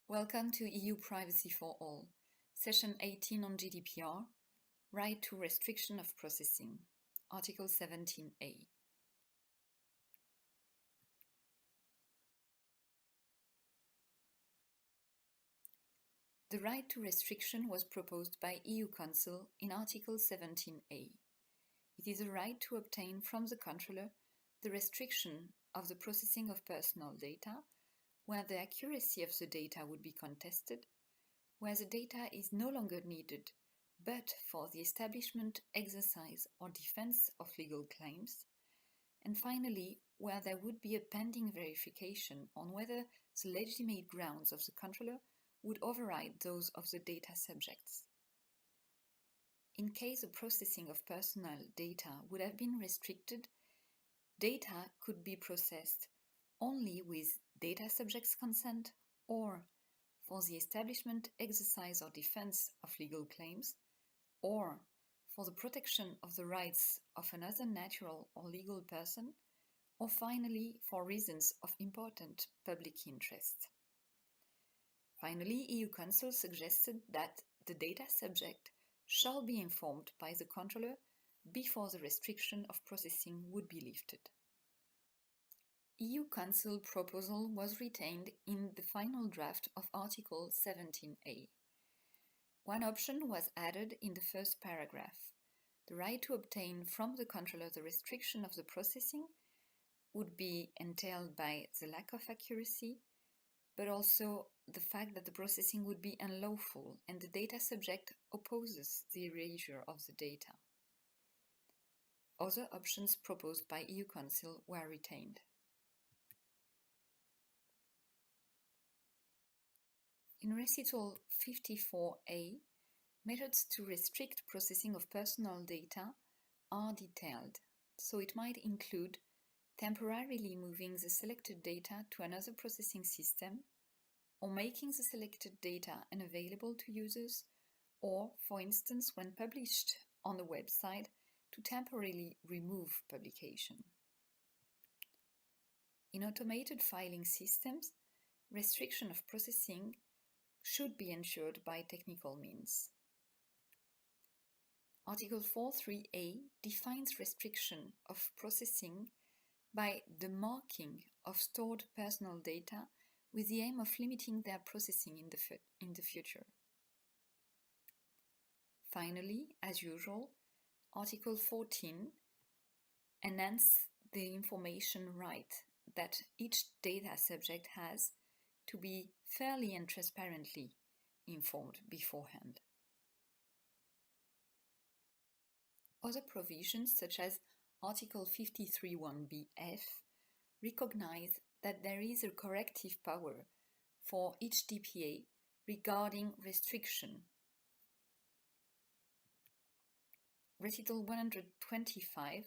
Welcome to EUPrivacyForAll, Session 18 on GDPR, Right to Restriction of Processing, Article 17a. The right to restriction was proposed by EU Council in Article 17a. It is a right to obtain from the controller the restriction of the processing of personal data where the accuracy of the data would be contested, where the data is no longer needed but for the establishment, exercise or defense of legal claims, and finally, where there would be a pending verification on whether the legitimate grounds of the controller would override those of the data subjects. In case the processing of personal data would have been restricted, data could be processed only with data subjects' consent or for the establishment, exercise or defense of legal claims, or for the protection of the rights of another natural or legal person, or finally for reasons of important public interest. Finally, EU Council suggested that the data subject shall be informed by the controller before the restriction of processing would be lifted. EU Council proposal was retained in the final draft of Article 17a. One option was added in the first paragraph. The right to obtain from the controller the restriction of the processing would be entailed by the lack of accuracy, but also the fact that the processing would be unlawful and the data subject opposes the erasure of the data. Other options proposed by EU Council were retained. In Recital 54a, methods to restrict processing of personal data are detailed, so it might include temporarily moving the selected data to another processing system, or making the selected data unavailable to users, or, for instance, when published on the website, to temporarily remove publication. In automated filing systems, restriction of processing should be ensured by technical means. Article 4.3a defines restriction of processing by the marking of stored personal data with the aim of limiting their processing in the future. Finally, as usual, Article 14 enhances the information right that each data subject has to be fairly and transparently informed beforehand. Other provisions, such as Article 53(1)(b)(f), recognize that there is a corrective power for each DPA regarding restriction. Recital 125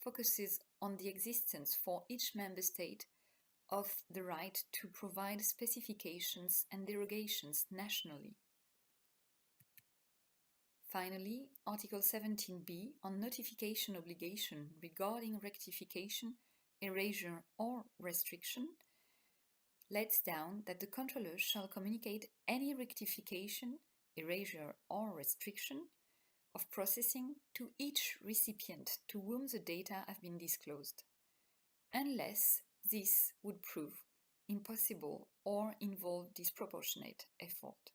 focuses on the existence for each member state of the right to provide specifications and derogations nationally. Finally, Article 17b on notification obligation regarding rectification, erasure or restriction lays down that the controller shall communicate any rectification, erasure or restriction of processing to each recipient to whom the data have been disclosed, unless this would prove impossible or involve disproportionate effort.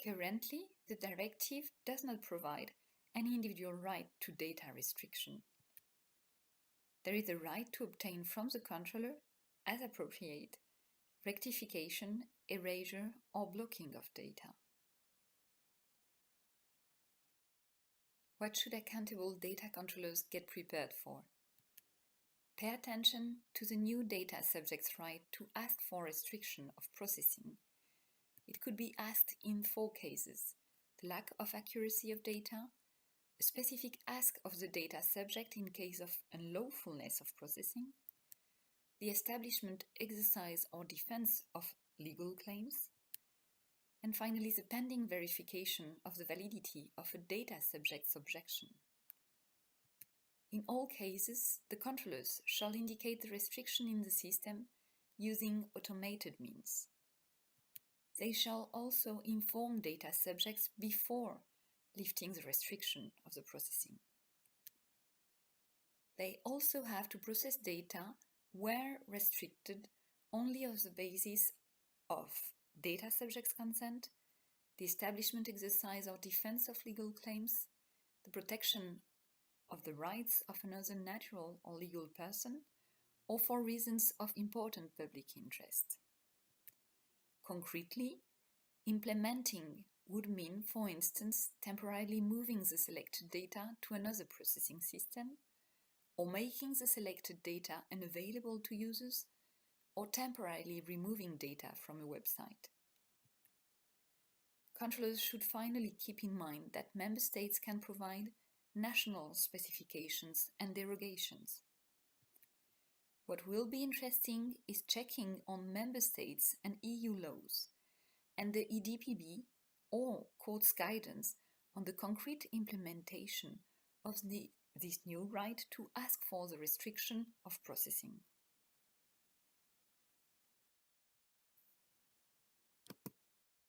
Currently, the directive does not provide any individual right to data restriction. There is a right to obtain from the controller, as appropriate, rectification, erasure or blocking of data. What should accountable data controllers get prepared for? Pay attention to the new data subject's right to ask for restriction of processing. It could be asked in 4 cases: the lack of accuracy of data, a specific ask of the data subject in case of unlawfulness of processing, the establishment, exercise or defense of legal claims, and finally the pending verification of the validity of a data subject's objection. In all cases, the controllers shall indicate the restriction in the system using automated means. They shall also inform data subjects before lifting the restriction of the processing. They also have to process data where restricted only on the basis of data subject's consent, the establishment, exercise, or defense of legal claims, the protection of the rights of another natural or legal person, or for reasons of important public interest. Concretely, implementing would mean, for instance, temporarily moving the selected data to another processing system, or making the selected data unavailable to users, or temporarily removing data from a website. Controllers should finally keep in mind that Member States can provide national specifications and derogations. What will be interesting is checking on Member States and EU laws and the EDPB or Court's guidance on the concrete implementation of this new right to ask for the restriction of processing.